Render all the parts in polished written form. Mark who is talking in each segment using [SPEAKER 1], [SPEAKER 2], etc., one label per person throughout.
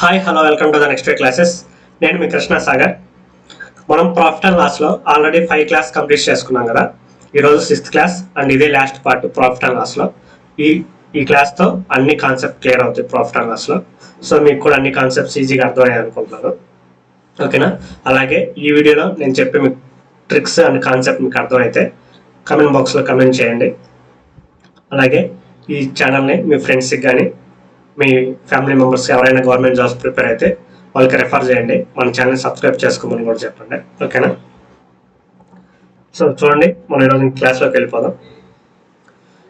[SPEAKER 1] Hi hello welcome to the next way classes. నేను మీ కృష్ణ సాగర్. మనం ప్రాఫిట్ అండ్ లాస్లో ఆల్రెడీ 5 క్లాస్ కంప్లీట్ చేసుకున్నాం కదా. ఈరోజు 6th క్లాస్ అండ్ ఇదే లాస్ట్ పార్ట్ ప్రాఫిట్ అండ్ లాస్లో. ఈ ఈ క్లాస్తో అన్ని కాన్సెప్ట్ క్లియర్ అవుతాయి ప్రాఫిట్ అండ్ లాస్లో. సో మీకు కూడా అన్ని కాన్సెప్ట్స్ ఈజీగా అర్థమయ్యాయి అనుకుంటున్నాను. ఓకేనా? అలాగే ఈ వీడియోలో నేను చెప్పే మీకు ట్రిక్స్ అండ్ కాన్సెప్ట్ మీకు అర్థమైతే కమెంట్ బాక్స్లో కమెంట్ చేయండి. అలాగే ఈ ఛానల్ని మీ ఫ్రెండ్స్కి కానీ మీ ఫ్యామిలీ మెంబర్స్ ఎవరైనా గవర్నమెంట్ జాబ్స్ ప్రిపేర్ అయితే వాళ్ళకి రెఫర్ చేయండి. మన ఛానల్ సబ్స్క్రైబ్ చేసుకోమని కూడా చెప్పండి. ఓకేనా? సో చూడండి, మనం ఈరోజు క్లాస్లోకి వెళ్ళిపోదాం.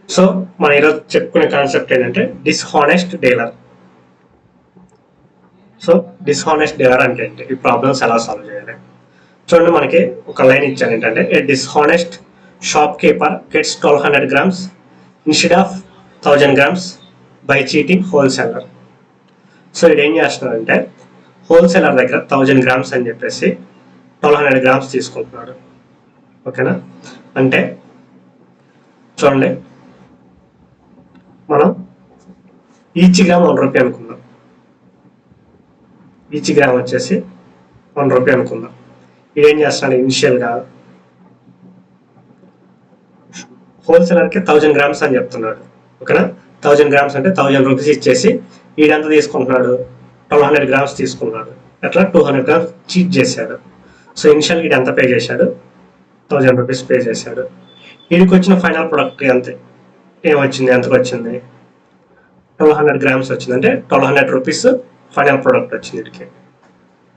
[SPEAKER 1] సో మనం ఈరోజు చెప్పుకునే కాన్సెప్ట్ ఏంటంటే dishonest dealer. So dishonest dealer అంటే ఏంటి, ఈ ప్రాబ్లమ్స్ ఎలా సాల్వ్ చేయాలి చూడండి. మనకి ఒక లైన్ ఇచ్చాను ఏంటంటే a dishonest shopkeeper gets 1200 grams instead of 1000 grams by cheating wholesaler. So ఇది ఏం చేస్తున్నాడంటే హోల్సేలర్ దగ్గర 1000 grams అని చెప్పేసి 1200 grams తీసుకుంటున్నాడు. ఓకేనా? అంటే చూడండి, మనం ఈచ్ గ్రామ్ 1 రూపీ అనుకుందాం. ఈచ్ గ్రామ్ వచ్చేసి 1 రూపీ అనుకుందాం. ఇది ఏం చేస్తున్నాడు, ఇనిషియల్గా హోల్సేలర్కి 1000 grams అని చెప్తున్నాడు. ఓకేనా? 1000 grams అంటే 1000 రూపీస్ ఇచ్చేసి ఈడంతా తీసుకుంటున్నాడు, 1200 grams తీసుకున్నాడు. అట్లా 200 grams చీట్ చేశాడు. సో ఇనిషియల్ ఈడు ఎంత పే చేశాడు, 1000 రూపీస్ పే చేశాడు. వీడికి వచ్చిన ఫైనల్ ప్రొడక్ట్ ఎంత ఏమొచ్చింది, ఎంతకు వచ్చింది, 1200 grams వచ్చింది. అంటే 1200 రూపీస్ ఫైనల్ ప్రొడక్ట్ వచ్చింది వీడికి.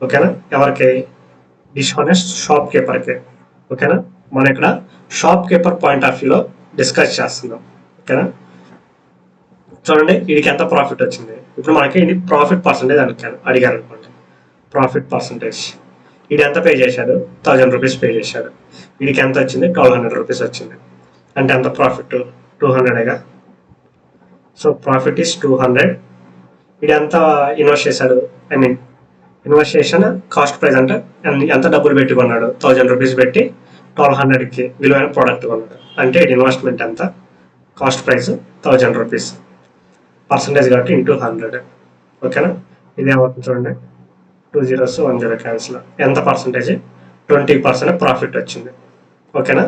[SPEAKER 1] ఓకేనా? ఎవరికి, డిస్హానెస్ట్ షాప్ కీపర్కి. ఓకేనా? మనం ఇక్కడ షాప్ కీపర్ పాయింట్ ఆఫ్ వ్యూలో డిస్కస్ చేస్తున్నాం. ఓకేనా? చూడండి, వీడికి ఎంత ప్రాఫిట్ వచ్చింది. ఇప్పుడు మనకి ఇది ప్రాఫిట్ పర్సంటేజ్ అడిగారు అనుకోండి. ప్రాఫిట్ పర్సంటేజ్ వీడు ఎంత పే చేశాడు, 1000 రూపీస్ పే చేశాడు. వీడికి ఎంత వచ్చింది, 1200 రూపీస్ వచ్చింది. అంటే ఎంత ప్రాఫిట్, 200గా. So profit is 200. వీడు ఎంత ఇన్వెస్ట్ చేశాడు, I mean investation cost price అంటే ఎంత డబ్బులు పెట్టి కొన్నాడు, 1000 రూపీస్ పెట్టి 1200కి విలువైన ప్రోడక్ట్ కొన్నాడు. అంటే ఇన్వెస్ట్మెంట్ ఎంత, కాస్ట్ ప్రైస్ 1000 రూపీస్, పర్సంటేజ్ కాబట్టి ఇంటూ 100. ఓకేనా? ఇది ఏమవుతుంది చూడండి, 2 zeros 1 0 క్యాన్సిల్. ఎంత పర్సంటేజ్, 20% ప్రాఫిట్ వచ్చింది. ఓకేనా?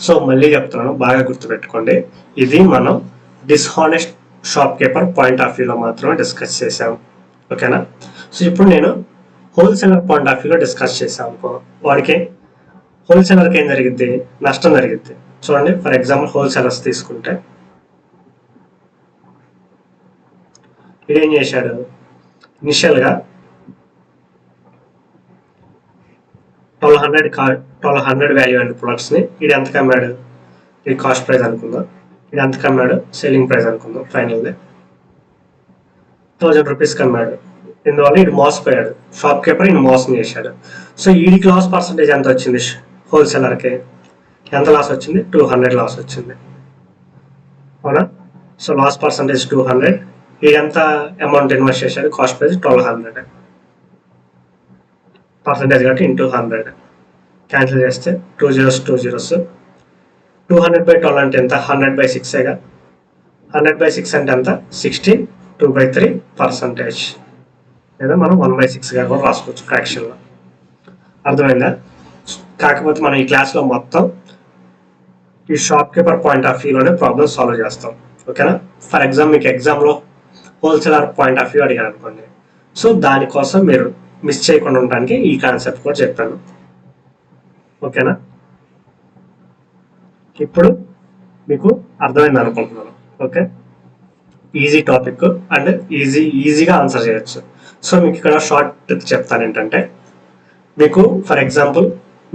[SPEAKER 1] సో మళ్ళీ చెప్తున్నాను, బాగా గుర్తుపెట్టుకోండి. ఇది మనం dishonest shopkeeper point of వ్యూలో మాత్రమే డిస్కస్ చేసాం. ఓకేనా? సో ఇప్పుడు నేను హోల్సేలర్ పాయింట్ ఆఫ్ వ్యూలో డిస్కస్ చేసాను అనుకో, వాడికి హోల్సేలర్కి ఏం జరిగింది, నష్టం జరిగింది. చూడండి, ఫర్ ఎగ్జాంపుల్ హోల్సేలర్స్ తీసుకుంటే ఇదేం చేశాడు, ఇనిషియల్గా 1200 వాల్యూ అయిన ప్రొడక్ట్స్ని ఇది ఎంతకు అమ్మాడు, ఇది కాస్ట్ ప్రైస్ అనుకుందాం. ఇది ఎంతకు అమ్మాడు, సెల్లింగ్ ప్రైస్ అనుకుందాం. ఫైనల్గా 1000 రూపీస్కి అమ్మాడు. ఇందువల్ల ఇది మోసపోయాడు, షాప్ కీపర్ ఈయన మోసం చేశాడు. సో వీడికి లాస్ పర్సంటేజ్ ఎంత వచ్చింది, హోల్సేలర్కి ఎంత లాస్ వచ్చింది, 200 లాస్ వచ్చింది. అవునా? So loss percentage 200. ఇది ఎంత అమౌంట్ ఇన్వెస్ట్ చేశాడు, కాస్ట్ ప్రైస్ 1200, పర్సంటేజ్ కాబట్టి ఇంటూ 100. క్యాన్సిల్ చేస్తే 2 zeros 2 zeros. 200/12 అంటే ఎంత, 100/6గా. 100/6 అంటే ఎంత, 60. 2/3%. లేదా మనం 1/6గా కూడా రాసుకోవచ్చు ఫ్రాక్షన్లో. అర్థమైందా? కాకపోతే మనం ఈ క్లాస్లో మొత్తం ఈ షాప్ కీపర్ పాయింట్ ఆఫ్ వ్యూలోనే ప్రాబ్లమ్ సాల్వ్ చేస్తాం. ఓకేనా? ఫర్ ఎగ్జాంపుల్ మీకు ఎగ్జామ్లో హోల్సేలర్ పాయింట్ ఆఫ్ వ్యూ అడిగాను అనుకోండి. సో దానికోసం మీరు మిస్ చేయకుండా ఉండడానికి ఈ కాన్సెప్ట్ కూడా చెప్పాను. ఓకేనా? ఇప్పుడు మీకు అర్థమైంది అనుకుంటున్నాను. ఓకే, ఈజీ టాపిక్ అండ్ ఈజీగా ఆన్సర్ చేయొచ్చు. సో మీకు ఇక్కడ షార్ట్ ట్రిక్ చెప్తాను ఏంటంటే, మీకు ఫర్ ఎగ్జాంపుల్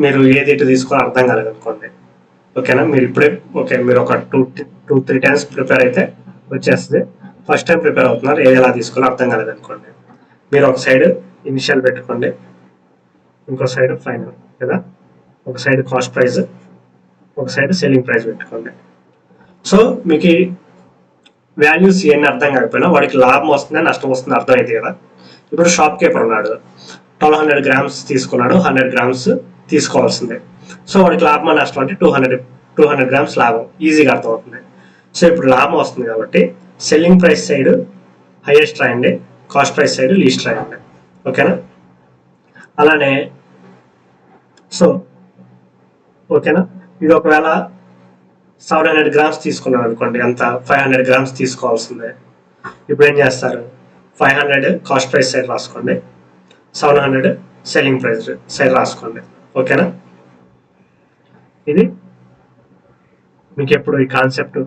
[SPEAKER 1] మీరు ఏది ఇటు తీసుకొని అర్థం కాలేదు అనుకోండి. ఓకేనా? మీరు ఇప్పుడే మీరు ఒక 2-3 times ప్రిపేర్ అయితే వచ్చేస్తుంది. ఫస్ట్ టైం ప్రిపేర్ అవుతున్నారు, ఏది ఎలా తీసుకోవాలో అర్థం కాలేదు అనుకోండి. మీరు ఒక సైడ్ ఇనిషియల్ పెట్టుకోండి, ఇంకో సైడ్ ఫైనల్, కదా. ఒక సైడ్ కాస్ట్ ప్రైస్, ఒక సైడ్ సెల్లింగ్ ప్రైస్ పెట్టుకోండి. సో మీకు వాల్యూస్ ఇవన్నీ అర్థం కాకపోయినా వాడికి లాభం వస్తుందా నష్టం వస్తుందా అర్థమైంది కదా. ఇప్పుడు షాప్ కీపర్ ఉన్నాడు, 1200 grams తీసుకున్నాడు, 100 grams తీసుకోవాల్సిందే. సో వాడికి లాభం నష్టం అంటే 200 grams లాభం, ఈజీగా అర్థమవుతుంది. సో ఇప్పుడు లాభం వస్తుంది కాబట్టి సెల్లింగ్ ప్రైస్ సైడ్ హైయెస్ట్ రాయండి, కాస్ట్ ప్రైస్ సైడ్ లీస్ట్ రాయండి. ఓకేనా? అలానే సో ఓకేనా, ఇది ఒకవేళ 700 గ్రామ్స్ తీసుకున్నాం అనుకోండి, ఎంత 500 గ్రామ్స్ తీసుకోవాల్సిందే. ఇప్పుడు ఏం చేస్తారు, 500 కాస్ట్ ప్రైస్ సైడ్ రాసుకోండి, 700 సెల్లింగ్ ప్రైస్ సైడ్ రాసుకోండి. ఓకేనా? ఇది మీకు ఎప్పుడు ఈ కాన్సెప్ట్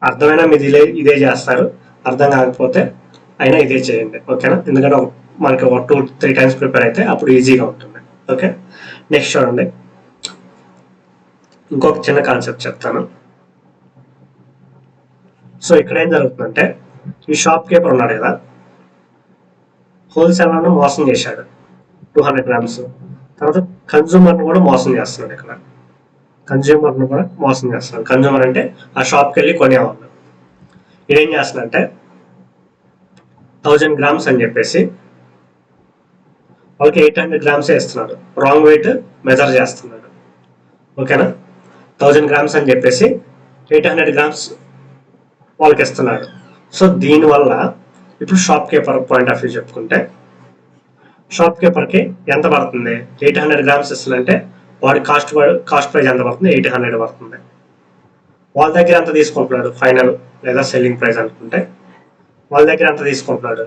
[SPEAKER 1] అర్థమైనా మీరు ఇదే చేస్తారు, అర్థం కాకపోతే అయినా ఇదే చేయండి. ఓకేనా? ఎందుకంటే మనకి ఒక 2-3 టైమ్స్ ప్రిపేర్ అయితే అప్పుడు ఈజీగా ఉంటుంది. ఓకే, నెక్స్ట్ చూడండి, ఇంకొక చిన్న కాన్సెప్ట్ చెప్తాను. సో ఇక్కడ ఏం జరుగుతుందంటే, ఈ షాప్ కీపర్ ఉన్నాడు కదా, హోల్సేలర్ను మోసం చేశాడు 200 గ్రామ్స్. తర్వాత కన్జ్యూమర్ను కూడా మోసం చేస్తున్నాడు. ఇక్కడ కన్జ్యూమర్ను కూడా మోసం చేస్తున్నాడు. కన్జ్యూమర్ అంటే ఆ షాప్కి వెళ్ళి కొనేవాళ్ళు. ఇదేం చేస్తున్నాడంటే 1000 గ్రామ్స్ అని చెప్పేసి వాళ్ళకి 800 గ్రామ్సే ఇస్తున్నాడు. రాంగ్ వెయిట్ మెజర్ చేస్తున్నాడు. ఓకేనా? 1000 గ్రామ్స్ అని చెప్పేసి 800 గ్రామ్స్ వాళ్ళకి ఇస్తున్నాడు. సో దీనివల్ల ఇప్పుడు shop keeper point of view చెప్పుకుంటే, షాప్ కీపర్కి ఎంత పడుతుంది, 800 గ్రామ్స్ ఇస్తుందంటే వాడి కాస్ట్ ప్రైస్ ఎంత పడుతుంది, 800 పడుతుంది. వాళ్ళ దగ్గర ఎంత తీసుకుంటున్నాడు, ఫైనల్ లేదా సెల్లింగ్ ప్రైస్ అనుకుంటే వాళ్ళ దగ్గర ఎంత తీసుకుంటున్నాడు,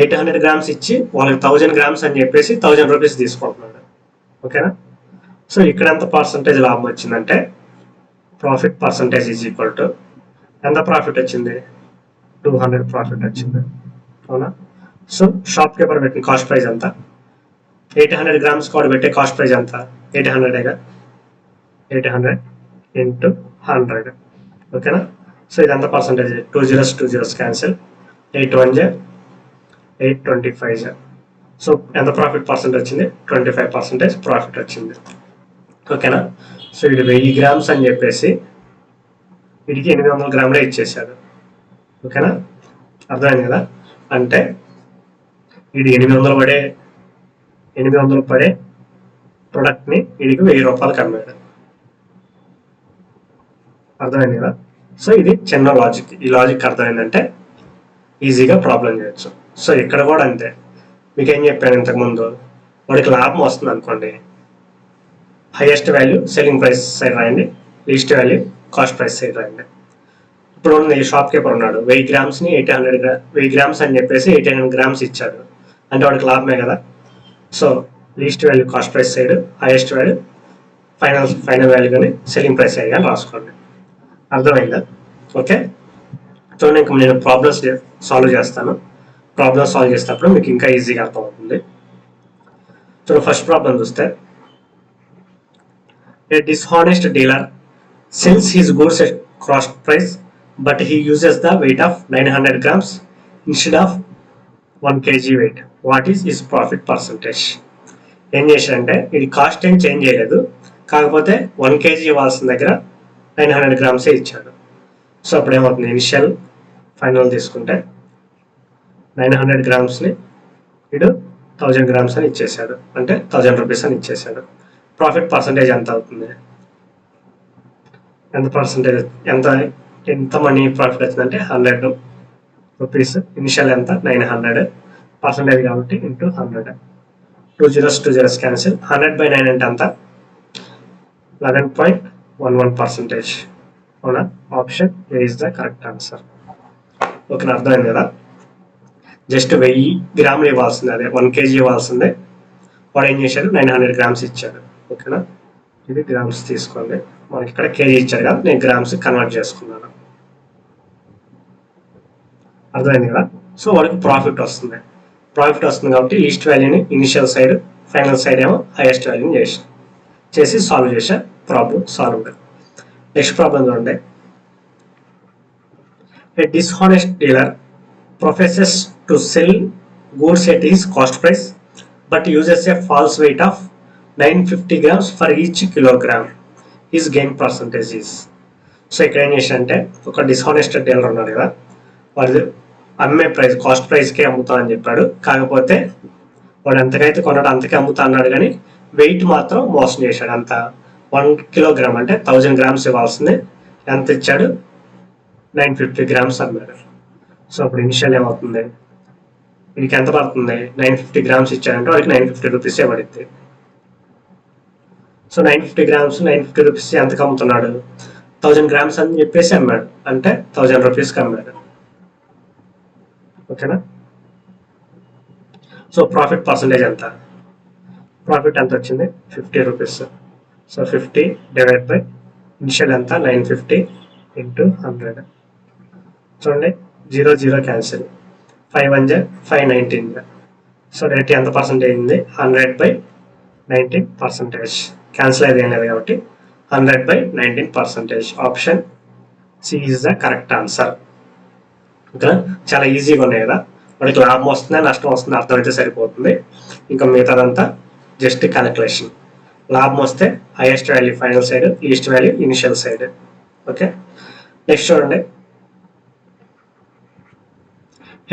[SPEAKER 1] 800 గ్రామ్స్ ఇచ్చి వాళ్ళకి 1000 గ్రామ్స్ అని చెప్పేసి 1000 రూపీస్ తీసుకుంటున్నాడు. ఓకేనా? సో ఇక్కడ ఎంత పర్సంటేజ్ లాభం వచ్చిందంటే, profit percentage is equal to ఎంత ప్రాఫిట్ వచ్చింది, 200 ప్రాఫిట్ వచ్చింది. అవునా? సో షాప్ కీపర్ పెట్టిన కాస్ట్ ప్రైస్ ఎంత, 800 గ్రామ్స్ కూడా పెట్టే కాస్ట్ ప్రైస్ ఎంత, 800గా, 800 ఇంటూ 100. ఓకేనా? సో ఇది ఎంత పర్సంటేజ్, 2 zeros క్యాన్సిల్, 8 1 8 25. సో ఎంత ప్రాఫిట్ పర్సెంట్ వచ్చింది, 25% ప్రాఫిట్ వచ్చింది. ఓకేనా? సో ఇది 1000 గ్రామ్స్ అని చెప్పేసి వీడికి 800 గ్రాములే ఇచ్చేసాడు. ఓకేనా? అర్థమైంది కదా? అంటే వీడి 800 పడే ప్రొడక్ట్ని వీడికి 1000 రూపాయలకు అమ్మాడు. అర్థమైంది కదా? సో ఇది చిన్న లాజిక్. ఈ లాజిక్ అర్థమైందంటే ఈజీగా ప్రాబ్లం చేయొచ్చు. సో ఇక్కడ కూడా అంతే, మీకేం చెప్పాను ఇంతకుముందు, వాడికి లాభం వస్తుంది అనుకోండి, highest value selling price side రాయండి, least value cost price side రాయండి. ఇప్పుడు ఉంది షాప్ కీపర్ ఉన్నాడు, 1000 గ్రామ్స్ని 1000 గ్రామ్స్ అని చెప్పేసి 800 గ్రామ్స్ ఇచ్చాడు అంటే వాడికి లాభమే కదా. So least value cost price side, highest value final value కానీ సెల్లింగ్ ప్రైస్ సైడ్ కానీ రాసుకోండి. అర్థమైందా? ఓకే, సో నేను ప్రాబ్లమ్స్ సాల్వ్ చేస్తాను. ప్రాబ్లమ్స్ సాల్వ్ చేసేటప్పుడు మీకు ఇంకా ఈజీగా అర్థమవుతుంది. సో ఫస్ట్ ప్రాబ్లం చూస్తే, a dishonest dealer sells his goods at cost price but he uses the weight of 900 grams instead of 1 kg weight. What is his profit percentage? ఏం చేశాడంటే ఇది కాస్ట్ ఏం చేంజ్ చేయలేదు, కాకపోతే 1 kg ఇవ్వాల్సిన దగ్గర 900 గ్రామ్సే ఇచ్చాడు. సో అప్పుడు ఏమవుతుంది, ఇనిషియల్ ఫైనల్ తీసుకుంటే 900 గ్రామ్స్ని వీడు 1000 గ్రామ్స్ అని ఇచ్చేసాడు, అంటే 1000 రూపీస్ అని ఇచ్చేసాడు. ప్రాఫిట్ పర్సంటేజ్ ఎంత అవుతుంది, ఎంత పర్సంటేజ్, ఎంత మనీ ప్రాఫిట్ వచ్చిందంటే 100 రూపీస్. ఇనిషియల్ ఎంత, 900 పర్సంటేజ్ కాబట్టి ఇంటూ 100. 2 zeros క్యాన్సిల్, 100/9 అంటే అంత 11.11%. అవునా? Option A is the correct answer. ఓకేనా? అర్థమైంది కదా? జస్ట్ 1000 గ్రాములు ఇవ్వాల్సిందే, అదే 1 kg ఇవ్వాల్సిందే, వాడు ఏం చేశాడు 900 గ్రామ్స్ ఇచ్చాడు. ఓకేనా? ఇది గ్రామ్స్ తీసుకోండి, మనకి ఇక్కడ కేజీ ఇచ్చాడు కదా, నేను గ్రామ్స్ కన్వర్ట్ చేసుకున్నాను. అర్థమైంది కదా? సో వాడికి ప్రాఫిట్ వస్తుంది కాబట్టి లీస్ట్ వాల్యూని ఇనిషియల్ సైడ్, ఫైనల్ సైడ్ ఏమో హైయెస్ట్ వాల్యూని చేసి సాల్వ్ చేసే ప్రాబ్లం సాల్వ్. నెక్స్ట్ ప్రాబ్లం చూడండి, a dishonest dealer professes to sell goods at his cost price but uses a false weight of 950 grams for each kilogram. His gain percentage is. So ఇక్కడ ఏం చేశాడంటే, ఒక dishonest dealer ఉన్నాడు కదా, వాడు అమ్మే price cost ప్రైస్కే అమ్ముతా అని చెప్పాడు, కాకపోతే వాడు ఎంతకైతే కొన్నాడు అంతకే అమ్ముతా అన్నాడు, కానీ వెయిట్ మాత్రం మోసం చేశాడు. అంత 1 కిలోగ్రామ్ అంటే 1000 గ్రామ్స్ ఇవ్వాల్సింది, ఎంత ఇచ్చాడు, 950 గ్రామ్స్ అమ్మాడు. సో అప్పుడు ఇనిషియల్ ఏమవుతుంది, వీడికి ఎంత పడుతుంది 950 గ్రామ్స్ ఇచ్చాడంటే వాడికి 950 రూపీసే పడుద్ది. సో 950 గ్రామ్స్ 950 రూపీస్ ఎంతకు అమ్ముతున్నాడు 1000 గ్రామ్స్ అని చెప్పేసి అమ్మాడు, అంటే 1000 రూపీస్కి అమ్మాడు. ఓకేనా. సో ప్రాఫిట్ పర్సంటేజ్ ఎంత, ప్రాఫిట్ ఎంత వచ్చింది 50 rupees. So 50 divide by initial ఎంత 950 ఇంటూ 100. చూడండి 0 0 క్యాన్సిల్, 5 1 5 19. సో రేట్ ఎంత పర్సెంటేజ్ ఉంది 100/19%. క్యాన్సిల్ అయితే ఏం లేదు కాబట్టి 100/19%. Option C is the correct answer. Okay, చాలా ఈజీగా ఉన్నాయి కదా. మనకి లాభం వస్తుందా నష్టం వస్తుందా అర్థమైతే సరిపోతుంది, ఇంకా మిగతాదంతా జస్ట్ క్యాలిక్యులేషన్. లాభం వస్తే highest value final side, least value initial side. Okay, next చూడండి.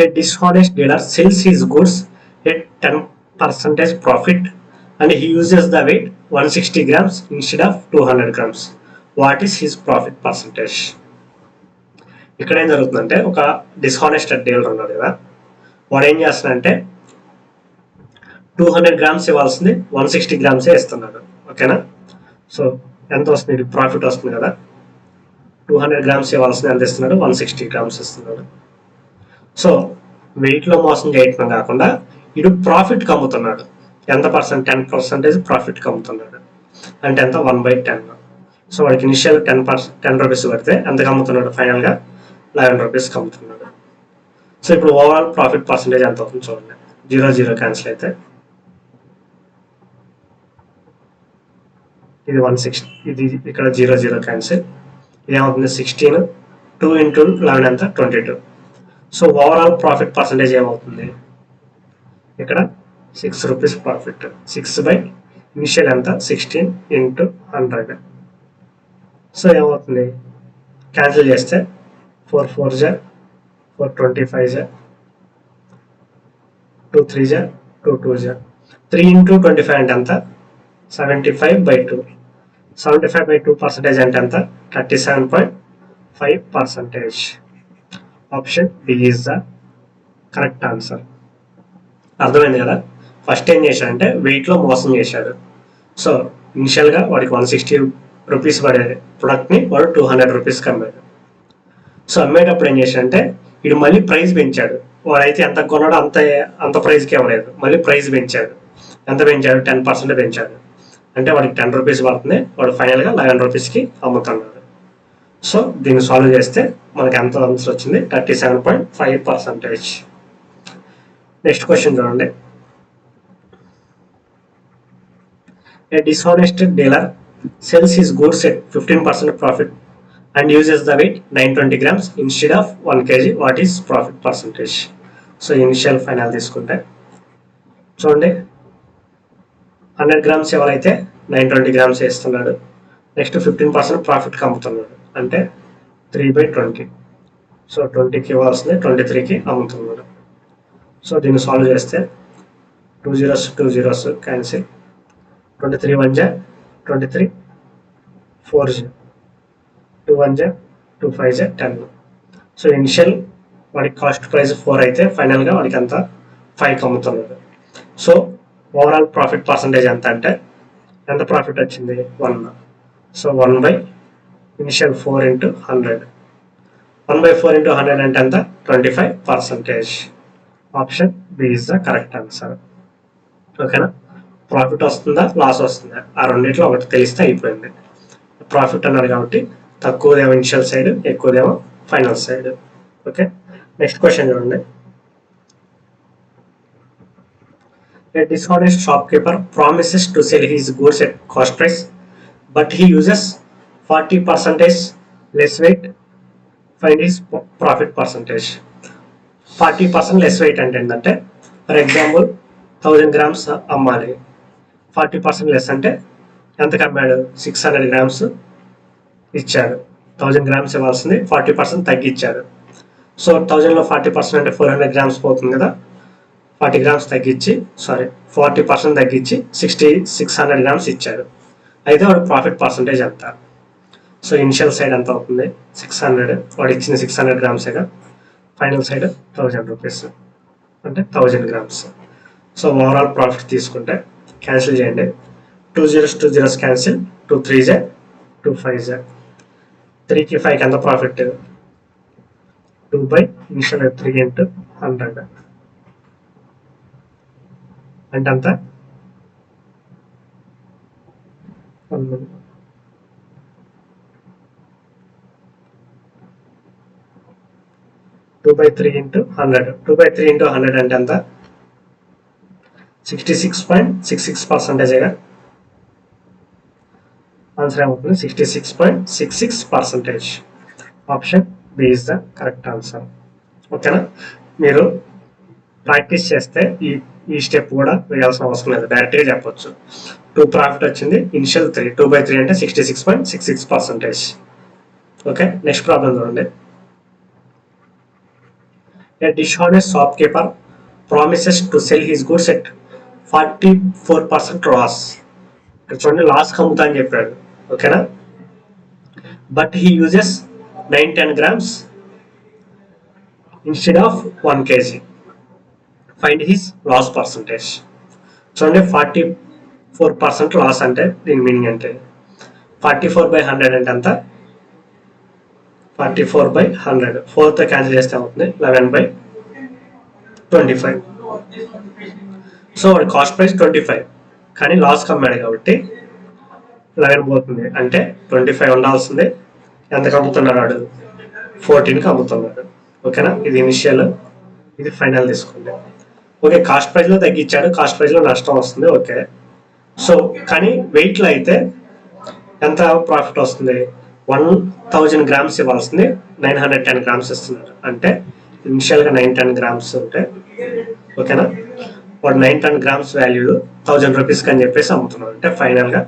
[SPEAKER 1] A dishonest dealer sells his goods at 10% profit and he uses the weight 160 grams instead of 200 grams. What is his profit percentage? ఇక్కడ ఏం జరుగుతుందంటే ఒక dishonest dealer ఉన్నాడు కదా, వాడు ఏం చేస్తున్నాడంటే 200 గ్రామ్స్ ఇవ్వాల్సింది 160 గ్రామ్సే ఇస్తున్నాడు. ఓకేనా. సో ఎంత వస్తుంది ప్రాఫిట్ వస్తుంది కదా, 200 గ్రామ్స్ ఇవ్వాల్సింది ఎంత ఇస్తున్నాడు 160 గ్రామ్స్ ఇస్తున్నాడు. సో వెయిట్లో మోసం చేయటం కాకుండా ఇడు ప్రాఫిట్కి అమ్ముతున్నాడు. ఎంత పర్సెంట్ 10% ప్రాఫిట్కి అమ్ముతున్నాడు, అంటే ఎంత 1/10. సో వాడికి ఇనిషియల్ 10 రూపీస్ పడితే ఎంతకు అమ్ముతున్నాడు ఫైనల్గా 11 రూపీస్కి అమ్ముతున్నాడు. సో ఇప్పుడు ఓవరాల్ ప్రాఫిట్ పర్సెంటేజ్ ఎంత అవుతుంది చూడండి. 0 0 క్యాన్సిల్ అయితే ఇది 160, ఇది ఇక్కడ 0 0 క్యాన్సిల్, ఇది ఏమవుతుంది 16, 2 ఇంటూ 11 ఎంత 22. సో ఓవరాల్ ప్రాఫిట్ పర్సెంటేజ్ ఏమవుతుంది ఇక్కడ 6 రూపీస్ ప్రాఫిట్. 6 ఇనిషియల్ ఎంత 16 ఇంటూ 100. సో ఏమవుతుంది క్యాన్సిల్ చేస్తే 4 4 4 25 2 3 2 2 3 ఇంటూ 25 అంటే ఎంత 75/2. 75/2% అంటే ఎంత 37.5%. Option B is the correct answer. అర్థమైంది కదా. ఫస్ట్ ఏం చేశాడంటే వెయిట్లో మోసం చేశాడు. సో ఇనిషియల్గా వాడికి 160 రూపీస్ పడే ప్రొడక్ట్ని వాడు 200 రూపీస్కి అమ్మాడు. సో అమ్మేటప్పుడు ఏం చేశాడంటే వీడు మళ్ళీ ప్రైస్ పెంచాడు. వాడైతే ఎంత కొన్నాడో అంత ప్రైస్కి ఇవ్వలేదు, మళ్ళీ ప్రైస్ పెంచాడు. ఎంత పెంచాడు 10% పెంచాడు, అంటే వాడికి 10 రూపీస్ పడుతుంది, వాడు ఫైనల్గా 11 రూపీస్కి అమ్ముతున్నాడు. సో దీన్ని సాల్వ్ చేస్తే మనకి ఎంత ఆన్సర్ వచ్చింది 37.5%. నెక్స్ట్ క్వశ్చన్ చూడండి. A dishonest dealer sells his goods at 15% profit and uses the weight 920 grams instead of 1 kg. What is profit percentage? So initial final తీసుకుంటే చూడండి 100 గ్రామ్స్ ఎవరైతే 920 గ్రామ్స్ వేస్తున్నాడు, నెక్స్ట్ 15% ప్రాఫిట్కి అమ్ముతున్నాడు, అంటే 3/20. సో 20కి ఇవ్వాల్సింది 23కి అమ్ముతున్నాడు. సో దీన్ని సాల్వ్ చేస్తే 2 zeros 2 zeros cancel, 23 1 23 4 2 1 2 5 10. So initial వాడికి కాస్ట్ ప్రైస్ 4 అయితే ఫైనల్గా వాడికి అంత 5కి అమ్ముతున్నాడు. సో ఓవరాల్ ప్రాఫిట్ పర్సంటేజ్ ఎంత అంటే ఎంత ప్రాఫిట్ వచ్చింది 1. So 1 initial 4 into 100. 1/4 ఇంటూ 100 అంటే ఎంత 25%. Option B is the correct answer. ఓకేనా. ప్రాఫిట్ వస్తుందా లాస్ వస్తుందా ఆ రెండింటిలో ఒకటి తెలిస్తే అయిపోయింది. ప్రాఫిట్ అన్నారు కాబట్టి తక్కువదేమో ఇనిషియల్ సైడ్, ఎక్కువదేమో final side. Okay, next question చూడండి. A dishonest shopkeeper promises to sell his goods at cost price, but he uses 40% less weight. Find his profit percentage. 40% less weight అంటే ఏంటంటే ఫర్ ఎగ్జాంపుల్ 1000 గ్రామ్స్ అమ్మాలి, 40% less అంటే ఎంతకు అమ్మాడు 600 grams ఇచ్చాడు. 1000 grams ఇవ్వాల్సింది 40% తగ్గించాడు. So 1000లో 40% అంటే 400 grams పోతుంది కదా, 40 గ్రామ్స్ తగ్గించి 40% తగ్గించి 600 గ్రామ్స్ ఇచ్చాడు. అయితే వాడు ప్రాఫిట్ పర్సంటేజ్ ఎంత? సో ఇనిషియల్ సైడ్ ఎంత అవుతుంది 600, వాడు ఇచ్చిన 600 గ్రామ్సేగా, ఫైనల్ సైడ్ 1000 రూపీస్. అంటే 1000 గ్రామ్స్. సో ఓవరాల్ ప్రాఫిట్ తీసుకుంటే క్యాన్సిల్ చేయండి. 2 zeros 2 zeros cancel, 2 3s 2 5s, 3కి 5కి ఎంత ప్రాఫిట్, 2/3 into 100 అంటే అంత 2/3 into 100. 2/3 into 100 అంటే ఎంత, 66.66%. ఆన్సర్ ఏమవుతుంది, 66.66%. Option B is the correct answer. ఓకేనా, మీరు ప్రాక్టీస్ చేస్తే ఈ స్టెప్ కూడా వేయాల్సిన అవసరం లేదు, డైరెక్ట్గా చెప్పొచ్చు. 2 ప్రాఫిట్ వచ్చింది, ఇనిషియల్ 3, 2/3 అంటే 66.66%. ఓకే, నెక్స్ట్ ప్రాబ్లం చూడండి. A dishonest shopkeeper promises to sell his goods at 44% loss. ఇక్కడ చూడండి, లాస్ అమ్ముతా అని చెప్పాడు. ఓకేనా, but he uses 9-10 grams instead of 1 kg. Find his loss percentage. చూడండి, 44% లాస్ అంటే దీని మీనింగ్ అంటే 44/100 అంటే ఎంత, 44/100, 4తో క్యాన్సిల్ చేస్తే అవుతుంది 11/25. సో వాడి కాస్ట్ ప్రైస్ 25, కానీ లాస్ కమ్మాడు కాబట్టి 11 పోతుంది. అంటే 25 ఉండాల్సిందే, ఎంతకు అమ్ముతున్నాడు వాడు, 14కి అమ్ముతున్నాడు. ఓకేనా, ఇది ఇనిషియల్, ఇది ఫైనల్ తీసుకోండి. ఓకే, కాస్ట్ ప్రైస్లో తగ్గించాడు, కాస్ట్ ప్రైస్లో నష్టం వస్తుంది. ఓకే, సో కానీ వెయిట్లో అయితే ఎంత ప్రాఫిట్ వస్తుంది, 1000 grams ఇవ్వాల్సింది 910 grams ఇస్తున్నారు. అంటే ఇనిషియల్గా 910 grams ఉంటే, ఓకేనా, వాడు 910 grams వాల్యూ 1000 రూపీస్కి అని చెప్పేసి అమ్ముతున్నాడు. అంటే ఫైనల్గా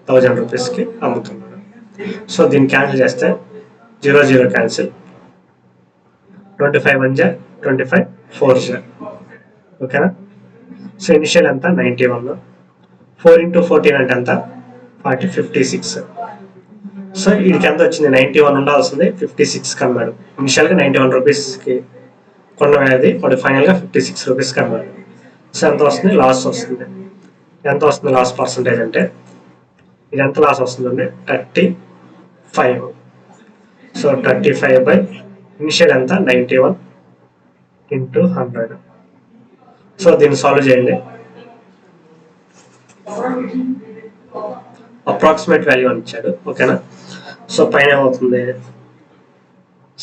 [SPEAKER 1] 1000 రూపీస్కి అమ్ముతున్నాడు. సో దీన్ని క్యాన్సిల్ చేస్తే 0 0 క్యాన్సిల్, 25 1 25 4. ఓకేనా, సో ఇనిషియల్ ఎంత 91, 4 into 14 అంటే ఎంత 40, 56. సో వీడికి ఎంత వచ్చింది, 91 ఉండాల్సింది 56కి అమ్మాడు. ఇనిషియల్గా 91 రూపీస్కి కొన్నది, వాడు ఫైనల్గా 56 రూపీస్కి అమ్మాడు. సో ఎంత వస్తుంది, లాస్ వస్తుంది. ఎంత వస్తుంది లాస్ పర్సంటేజ్ అంటే, ఇది ఎంత లాస్ వస్తుందండి, 35. సో 35 ఇనిషియల్ ఎంత 91 into 100. సో దీన్ని సాల్వ్ చేయండి. అప్రాక్సిమేట్ వాల్యూ అని ఇచ్చాడు. ఓకేనా, సో పైన ఏమవుతుంది,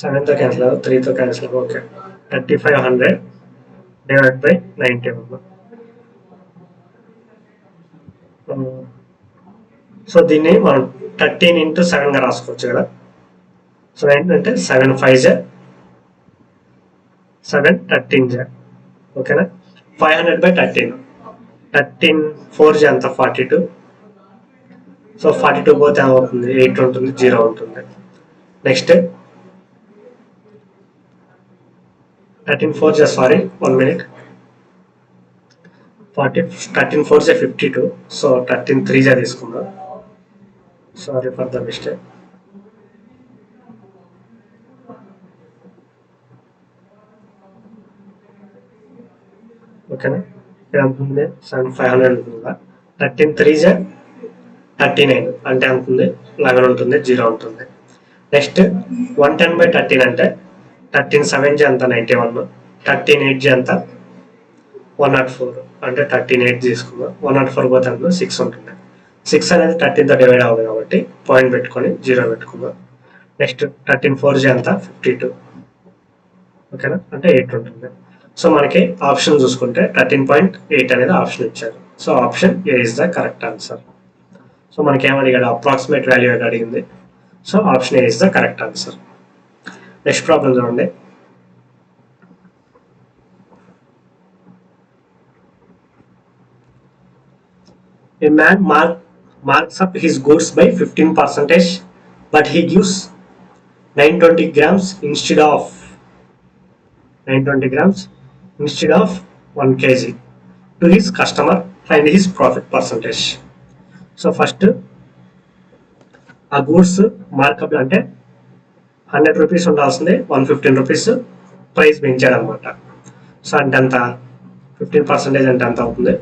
[SPEAKER 1] 7తో క్యాన్సిల్, 3తో cancel. Okay, 3500 divide by 91. So దీన్ని మనం 13 into 7గా రాసుకోవచ్చు కదా. సో ఏంటంటే 7 5s 7 13s. ఓకేనా, 500/13, 13 4s ఎంత 42. సో 42 పోతే ఏమవుతుంది, 8 ఉంటుంది, 0 ఉంటుంది. Next 13 4s, sorry 1 minute, 13 4s 52. So 13 3s తీసుకుందాం, సారీ ఫర్ ద మిస్టేక్. ఓకేనా, ఇక్కడ ఎంత ఉంది, 7500 ఉంటుందా, 13 3s 39 అంటే ఎంత ఉంది, 11 ఉంటుంది, 0 ఉంటుంది. నెక్స్ట్ 110/13 అంటే 13 7s ఎంత 91, 13 8s ఎంత 104, అంటే 13 8 తీసుకుందాం. 104 పోతే ఎంత 6 ఉంటుంది. 6 అనేది 13తో డివైడ్ అవ్వదు కాబట్టి పాయింట్ పెట్టుకొని 0 పెట్టుకుందాం. నెక్స్ట్ 13 4s ఎంత 52. ఓకేనా, అంటే 8 ఉంటుంది. సో మనకి ఆప్షన్ చూసుకుంటే 13.8 అనేది ఆప్షన్ ఇచ్చారు. So option A is the correct answer. So మనకి ఏమడిగాడు, అప్రాక్సిమేట్ వాల్యూ అని అడిగింది. So option A is the correct answer. Next problem చూడండి. A man marks up his goods by 15%, but he gives 920 grams instead of 1 kg to his customer. Find his profit percentage. So first ఆ goods markup అంటే 100 rupees ఉండాల్సిందే 115 rupees price పెంచాడు అనమాట. So అంటే ఎంత 15% అంటే ఎంత అవుతుంది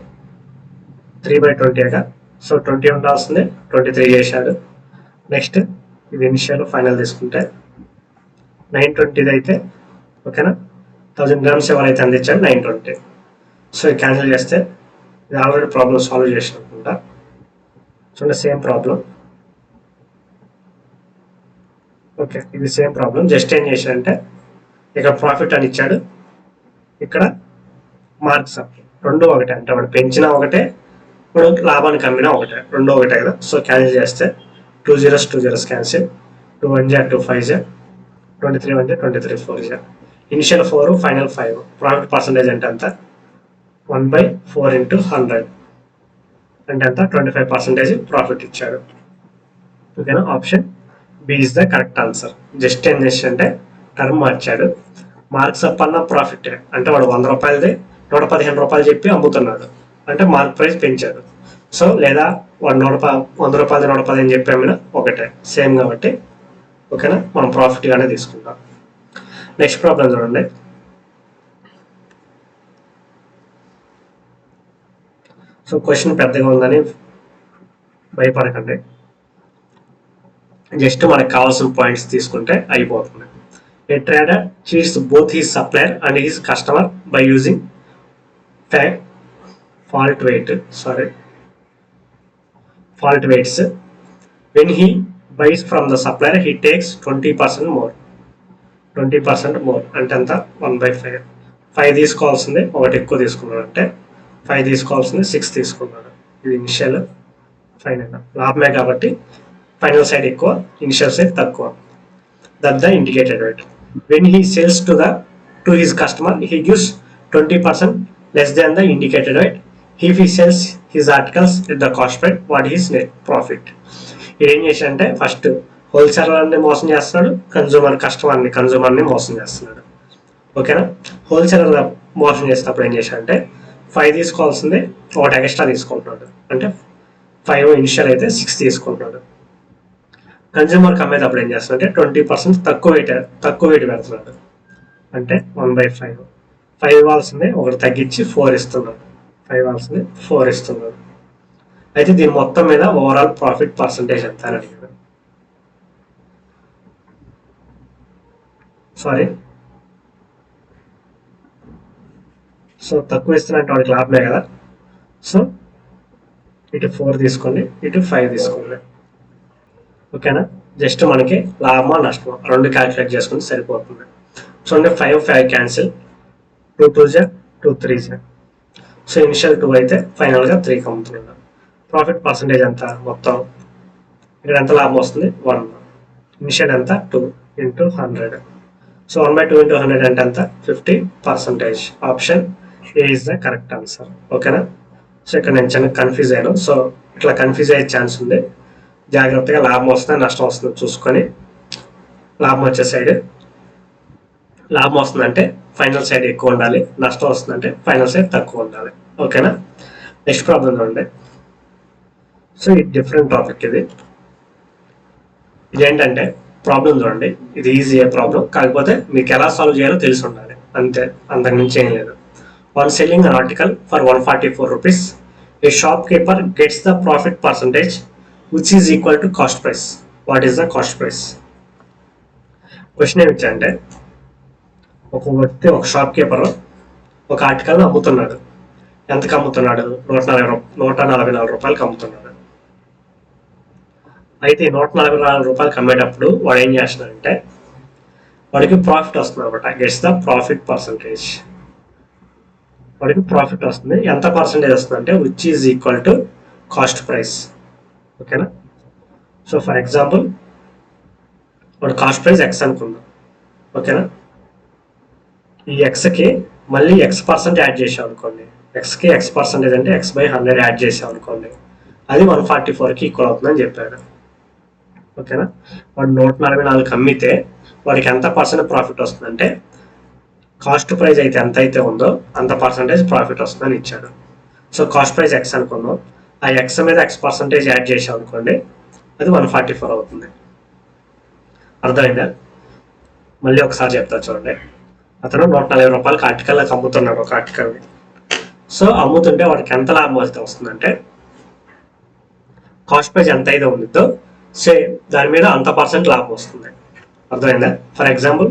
[SPEAKER 1] 3/20గా. సో 20 ఉండాల్సింది 23 చేశాడు. నెక్స్ట్ ఇది ఇనిషియల్ ఫైనల్ తీసుకుంటే 920 అయితే ఓకేనా 1000 గ్రామ్స్ ఎవరైతే అందించాడు 920. సో ఇది క్యాన్సిల్ చేస్తే ఇది ఆల్రెడీ ప్రాబ్లం సాల్వ్ చేసినట్టుకుంటా. చూడండి సేమ్ ప్రాబ్లం. ఓకే ఇది సేమ్ ప్రాబ్లం. జస్ట్ ఏం చేశాడంటే ఇక్కడ ప్రాఫిట్ అని ఇచ్చాడు, ఇక్కడ మార్క్స్ రెండు ఒకటే, అంటే వాడు పెంచినా ఒకటే ఇప్పుడు లాభానికి అమ్మినా ఒకటే, రెండు ఒకటే కదా. సో క్యాన్సిల్ చేస్తే 2 zeros 2 zeros cancel, 2 1 2 5 23 1 23 4 initial 4 final 5. Profit percentage అంటే ఎంత 1/4 into 100 అంటే ఎంత 25% ప్రాఫిట్ ఇచ్చాడు. ఓకేనా option B is the correct answer. Just ఏం చేసిందంటే టర్మ్ మార్చాడు. మార్క్స్ అప్ అన్న ప్రాఫిట్ అంటే వాడు 100 రూపాయలది 115 రూపాయలు చెప్పి అమ్ముతున్నాడు అంటే మార్క్ ప్రైస్ పెంచాడు. సో లేదా వాడు 100 రూపాయలు 110 అని చెప్పి అమ్మినా ఒకటే సేమ్ కాబట్టి ఓకేనా మనం ప్రాఫిట్ గానే తీసుకుంటాం. నెక్స్ట్ ప్రాబ్లం చూడండి. సో క్వశ్చన్ పెద్దగా ఉందని భయపడకండి, జస్ట్ మనకు కావాల్సిన పాయింట్స్ తీసుకుంటే అయిపోతుంది. A trader cheats both his supplier and his customer by using fault weights. When he buys from the supplier, he takes 20% more. 20% more అంటే ఎంత 1/5. 5 తీసుకోవాల్సింది ఒకటి ఎక్కువ తీసుకున్నాడు అంటే 5 తీసుకోవాల్సింది 6 తీసుకున్నాడు. ఇది ఇనిషియల్ ఫైనల్ లాభమే కాబట్టి ఫైనల్ సైడ్ ఎక్కువ, ఇనిషియల్ సైడ్ తక్కువ. That the indicated rate. When he sells to his customer, he gives 20% less than the indicated rate. If he sells his articles at the cost rate, what is net profit? ఇది ఏం చేశాడంటే first హోల్సేలర్ని మోసం చేస్తున్నాడు, కన్జ్యూమర్ని మోసం చేస్తున్నాడు. ఓకేనా wholesaler మోసం చేసినప్పుడు ఏం చేశాడంటే 5 తీసుకోవాల్సింది ఒకటి ఎక్స్ట్రా తీసుకుంటున్నాడు అంటే 5 ఇనిషియల్ అయితే 6 తీసుకుంటున్నాడు. కన్జ్యూమర్కి అమ్మేటప్పుడు ఏం చేస్తున్నాడు అంటే 20% తక్కువ వెయిట్ పెడుతున్నాడు అంటే 1/5. 5 ఇవ్వాల్సింది ఒకటి తగ్గించి 4 ఇస్తున్నాడు. 5 ఇవ్వాల్సింది 4 ఇస్తున్నాడు. అయితే దీని మొత్తం మీద ఓవరాల్ ప్రాఫిట్ పర్సంటేజ్ ఎంత అని అడిగాడు. సో తక్కువ ఇస్తున్నట్టు వాడికి లాభమే కదా. సో ఇటు 4 తీసుకోండి, ఇటు 5 తీసుకోండి. ఓకేనా జస్ట్ మనకి లాభమా నష్టమా రెండు క్యాల్కులేట్ చేసుకుని సరిపోతుంది. చూడండి 5 క్యాన్సిల్, 2 2 2 3. సో ఇనిషియల్ 2 అయితే ఫైనల్గా 3 అమ్ముతున్నాడు. ప్రాఫిట్ పర్సంటేజ్ ఎంత మొత్తం ఇక్కడ ఎంత లాభం వస్తుంది 1. ఇనిషియల్ ఎంత 2 into 100. సో 1/2 into 100 అంటే ఎంత 50%. Option A is the correct answer. ఓకేనా సో ఇక్కడ నేను చిన్న కన్ఫ్యూజ్ అయ్యాను. సో ఇట్లా కన్ఫ్యూజ్ అయ్యే ఛాన్స్ ఉంది, జాగ్రత్తగా లాభం వస్తుందా నష్టం వస్తుందో చూసుకొని లాభం వచ్చే సైడ్ లాభం వస్తుందంటే ఫైనల్ సైడ్ ఎక్కువ ఉండాలి, నష్టం వస్తుందంటే ఫైనల్ సైడ్ తక్కువ ఉండాలి. ఓకేనా నెక్స్ట్ ప్రాబ్లం చూడండి. సో ఇది డిఫరెంట్ టాపిక్. ఇదేంటంటే ప్రాబ్లం చూడండి, ఇది ఈజీ ప్రాబ్లం, కాకపోతే మీకు ఎలా సాల్వ్ చేయాలో తెలిసి ఉండాలి అంతే, అంతకుమించి ఏం లేదు. On selling an article for 144 rupees, a shopkeeper gets the profit percentage which is equal to cost price. What is the cost price? Question ఏమి ఇచ్చారంటే ఒక షాప్ కీపర్ ఒక ఆర్టికల్ అమ్ముతున్నాడు. ఎంతకు అమ్ముతున్నాడు 144 రూపాయలకి అమ్ముతున్నాడు. అయితే 144 రూపాయలకి అమ్మేటప్పుడు వాడు ఏం చేస్తున్నాడంటే వాడికి ప్రాఫిట్ వస్తుంది అనమాట. Gets the profit percentage. వాడికి ప్రాఫిట్ వస్తుంది. ఎంత పర్సంటేజ్ వస్తుంది అంటే which is equal to cost price. ఓకేనా సో ఫర్ ఎగ్జాంపుల్ వాడు కాస్ట్ ప్రైస్ ఎక్స్ అనుకుందాం. ఓకేనా ఈ ఎక్స్కి మళ్ళీ X% యాడ్ చేసాం అనుకోండి, ఎక్స్కి X% అంటే X/100 యాడ్ చేసాం అనుకోండి, అది 144కి ఈక్వల్ అవుతుందని చెప్పాడు. ఓకేనా వాడు 144 అమ్మితే వాడికి ఎంత పర్సెంట్ ప్రాఫిట్ వస్తుందంటే కాస్ట్ ప్రైస్ అయితే ఎంత అయితే ఉందో అంత పర్సంటేజ్ ప్రాఫిట్ వస్తుందని ఇచ్చాడు. సో కాస్ట్ ప్రైస్ ఎక్స్ అనుకున్నాం, ఆ ఎక్స్ మీద X% యాడ్ చేసాం అనుకోండి, అది 144 అవుతుంది. అర్థమైందా? మళ్ళీ ఒకసారి చెప్తా చూడండి. అతను 140 రూపాయలకి ఆర్టికల్కి అమ్ముతున్నాడు ఒక ఆర్టికల్ని. సో అమ్ముతుంటే వాడికి ఎంత లాభం అయితే వస్తుందంటే కాస్ట్ ప్రైస్ ఎంత అయితే ఉందో సేమ్ దాని మీద అంత పర్సెంట్ లాభం వస్తుంది. అర్థమైందా? ఫర్ ఎగ్జాంపుల్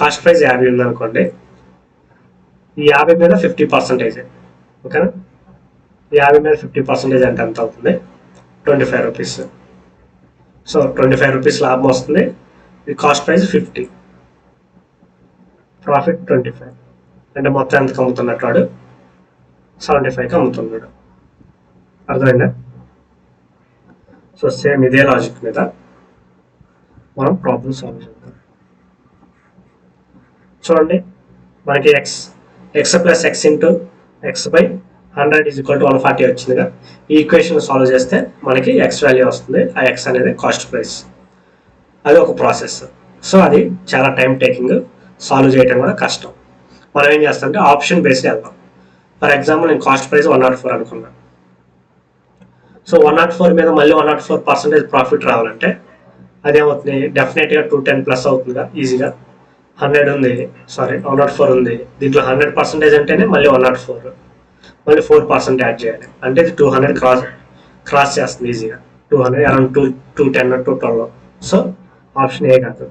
[SPEAKER 1] కాస్ట్ ప్రైస్ 50 ఉందనుకోండి, ఈ 50 మీద 50%, ఓకేనా? ఈ 50 మీద 50% అంటే ఎంత అవుతుంది? 25 రూపీస్. సో 25 రూపీస్ లాభం వస్తుంది. ఈ కాస్ట్ ప్రైస్ 50, ప్రాఫిట్ 25, అంటే మొత్తం ఎంతకు అమ్ముతున్నట్టు వాడు 75కి అమ్ముతున్నాడు. అర్థమైందా? సో సేమ్ ఇదే లాజిక్ మీద మనం ప్రాబ్లమ్ సాల్వ్ చేద్దాం. చూడండి, మనకి X plus X into X by 100 is equal to 140 వచ్చిందిగా. ఈ ఈక్వేషన్ సాల్వ్ చేస్తే మనకి ఎక్స్ వాల్యూ వస్తుంది. ఆ ఎక్స్ అనేది కాస్ట్ ప్రైస్. అది ఒక ప్రాసెస్. సో అది చాలా టైం టేకింగ్, సాల్వ్ చేయడం కూడా కష్టం. మనం ఏం చేస్తాం అంటే ఆప్షన్ బేస్డ్ వెళ్దాం. ఫర్ ఎగ్జాంపుల్ నేను కాస్ట్ ప్రైస్ 104 అనుకున్నాను. సో 104 మీద మళ్ళీ 104% ప్రాఫిట్ రావాలంటే అదేమవుతుంది? డెఫినెట్గా 210+ అవుతుందిగా ఈజీగా. 100 ఉంది, సారీ 104 ఉంది, దీంట్లో 100% అంటేనే మళ్ళీ 104, మళ్ళీ 4% యాడ్ చేయాలి, అంటే ఇది 200 క్రాస్ చేస్తుంది ఈజీగా. 200 అరౌండ్ 210 212. సో ఆప్షన్ ఏ కాదు.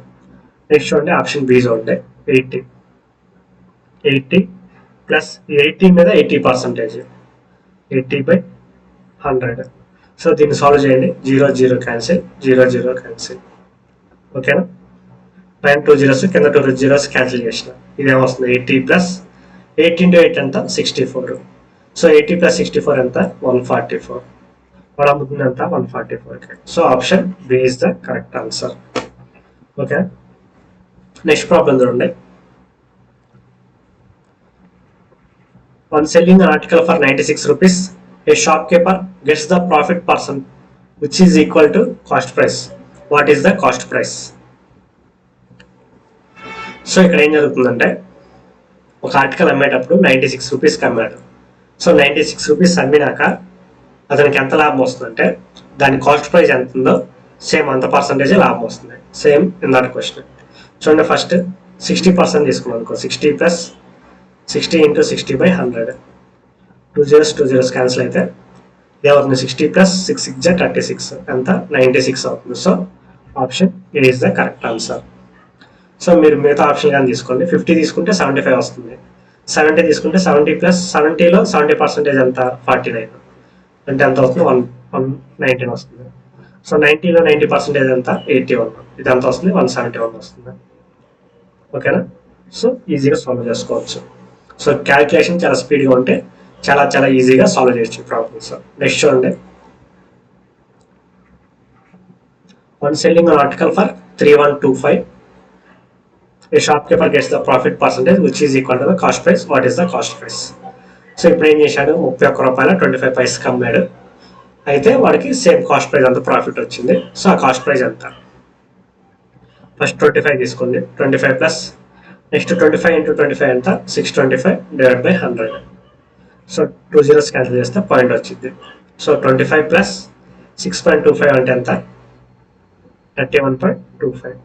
[SPEAKER 1] నెక్స్ట్ చూడండి, ఆప్షన్ బి చూడండి. 80 ప్లస్ 80 మీద 80%, 80/100. సో దీన్ని సాల్వ్ చేయండి. 0 0 క్యాన్సిల్, 0 0 క్యాన్సిల్, ఓకేనా? పైన 2 zeros కింద 2 zeros క్యాన్సిల్ చేసిన. ఇదేమొస్తుంది? 80 ప్లస్ 8 into 8 ఎంత? 64. సో 80 ప్లస్ 64 ఎంత? 144. వాడు అమ్ముతుంది ఎంత? 144. So option B is the correct answer. Okay, next problem చూడండి. When selling an article for 96 rupees, a shopkeeper gets the profit percent which is equal to cost price. What is the cost price? So ఇక్కడ ఏం జరుగుతుందంటే ఒక article అమ్మేటప్పుడు 96 రూపీస్కి అమ్మాడు. So 96 rupees అమ్మినాక అతనికి ఎంత లాభం వస్తుందంటే దాని కాస్ట్ ప్రైస్ ఎంత ఉందో సేమ్ అంత పర్సంటేజ్ లాభం వస్తుంది. Same in that question. చూడండి, ఫస్ట్ 60% తీసుకున్నాం అనుకో. 60 ప్లస్ 60 ఇంటూ 60/100. 2 zeros క్యాన్సిల్ అయితే ఏమవుతుంది? 60 ప్లస్ 6 6 36 ఎంత? 96 అవుతుంది. So option A is the correct answer. So మీరు మిగతా ఆప్షన్ కానీ తీసుకోండి. 50 తీసుకుంటే 75 వస్తుంది. 70 తీసుకుంటే 70 ప్లస్ 70లో 70% ఎంత? 49, అంటే ఎంత అవుతుంది? 119 వస్తుంది. సో 90లో 90% ఎంత? 81. ఇది ఎంత వస్తుంది? 171 వస్తుంది. ఓకేనా? సో ఈజీగా సాల్వ్ చేసుకోవచ్చు. సో క్యాల్కులేషన్ చాలా స్పీడ్గా ఉంటే చాలా చాలా ఈజీగా సాల్వ్ చేయొచ్చు ప్రాబ్లమ్స్. నెక్స్ట్ చూడండి, one selling an article for 3125, a shopkeeper gets the profit percentage which is equal to the cost price. What is the cost price? So ఇప్పుడు ఏం చేశాడు? 31 రూపాయల 25 పైసకి అమ్మాడు. అయితే వాడికి సేమ్ కాస్ట్ ప్రైస్ అంత ప్రాఫిట్ వచ్చింది. సో ఆ కాస్ట్ ప్రైస్ ఎంత? ఫస్ట్ 25 తీసుకోండి. 25 ప్లస్ నెక్స్ట్ 25 ఇంటూ 25 ఎంత? 625/100. సో 2 zeros క్యాన్సిల్ చేస్తే పాయింట్ వచ్చింది. సో 25 ప్లస్ 6.25 అంటే ఎంత? 31.25.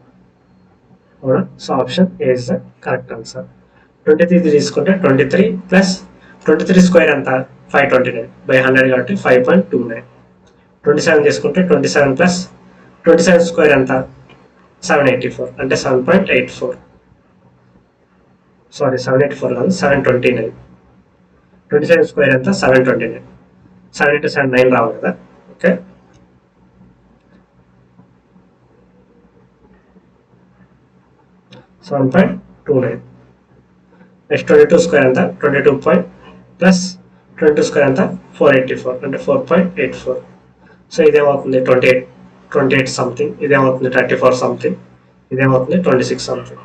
[SPEAKER 1] అవునా? So option A is the correct answer. 23 తీసుకుంటే 23 ప్లస్ 23 స్క్వేర్ ఎంత? 529/100 కాబట్టి 5.29. 27 తీసుకుంటే 27 ప్లస్ 27 స్క్వేర్ ఎంత? 784, అంటే 7.84. సారీ 784 కాదు, 729. 27 స్క్వేర్ ఎంత? 729. 7 into 7 9 రావాలి కదా. Okay, so 1.29. నెక్స్ట్ 22 స్క్వేర్ ఎంత? 22 ప్లస్ 22 స్క్వేర్ ఎంత? 484, అంటే 4.84. సో ఇదేమవుతుంది? 28 సంథింగ్. ఇదేమవుతుంది? 34 సంథింగ్. ఇదేమవుతుంది? 26 సంథింగ్.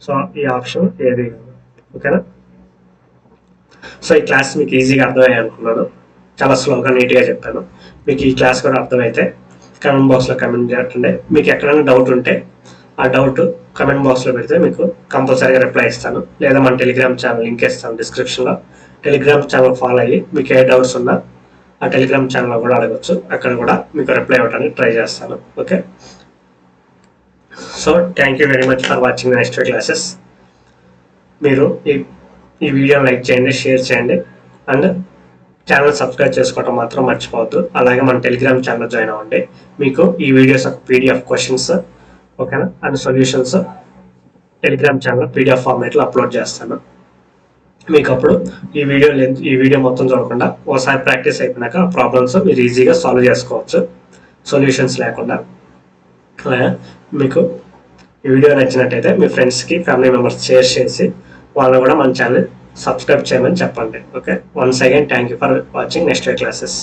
[SPEAKER 1] సో ఈ ఆప్షన్ ఏది? ఓకేనా? సో ఈ క్లాస్ మీకు ఈజీగా అర్థమయ్యాయి అనుకున్నాను. చాలా స్లోగా నీట్గా చెప్పాను. మీకు ఈ క్లాస్ కూడా అర్థమైతే కమెంట్ బాక్స్లో కమెంట్ చేయండి. మీకు ఎక్కడైనా డౌట్ ఉంటే ఆ డౌట్ కమెంట్ బాక్స్లో పెడితే మీకు కంపల్సరీగా రిప్లై ఇస్తాను. లేదా మన టెలిగ్రామ్ ఛానల్ లింక్ ఇస్తాను డిస్క్రిప్షన్లో. టెలిగ్రామ్ ఛానల్ ఫాలో అయ్యి మీకు ఏ డౌట్స్ ఉన్నా ఆ టెలిగ్రామ్ ఛానల్లో కూడా అడగచ్చు. అక్కడ కూడా మీకు రిప్లై ఇవ్వడానికి ట్రై చేస్తాను. Okay, so thank you very much for watching next classes. మీరు ఈ వీడియోని లైక్ చేయండి, షేర్ చేయండి అండ్ ఛానల్ సబ్స్క్రైబ్ చేసుకోవడం మాత్రం మర్చిపోవద్దు. అలాగే మన టెలిగ్రామ్ ఛానల్ జాయిన్ అవ్వండి. మీకు ఈ వీడియోస్ PDF క్వశ్చన్స్ ఓకేనా and solutions Telegram channel PDF ఫార్మేట్లో అప్లోడ్ చేస్తాను. మీకు అప్పుడు ఈ వీడియో మొత్తం చూడకుండా ఒకసారి ప్రాక్టీస్ అయిపోయినాక ప్రాబ్లమ్స్ మీరు ఈజీగా సాల్వ్ చేసుకోవచ్చు సొల్యూషన్స్ లేకుండా. అలాగే మీకు ఈ వీడియో నచ్చినట్టయితే మీ ఫ్రెండ్స్కి, ఫ్యామిలీ మెంబర్స్ షేర్ చేసి వాళ్ళని కూడా మన ఛానల్ సబ్స్క్రైబ్ చేయమని చెప్పండి. Okay, once again thank you for watching Nextway classes.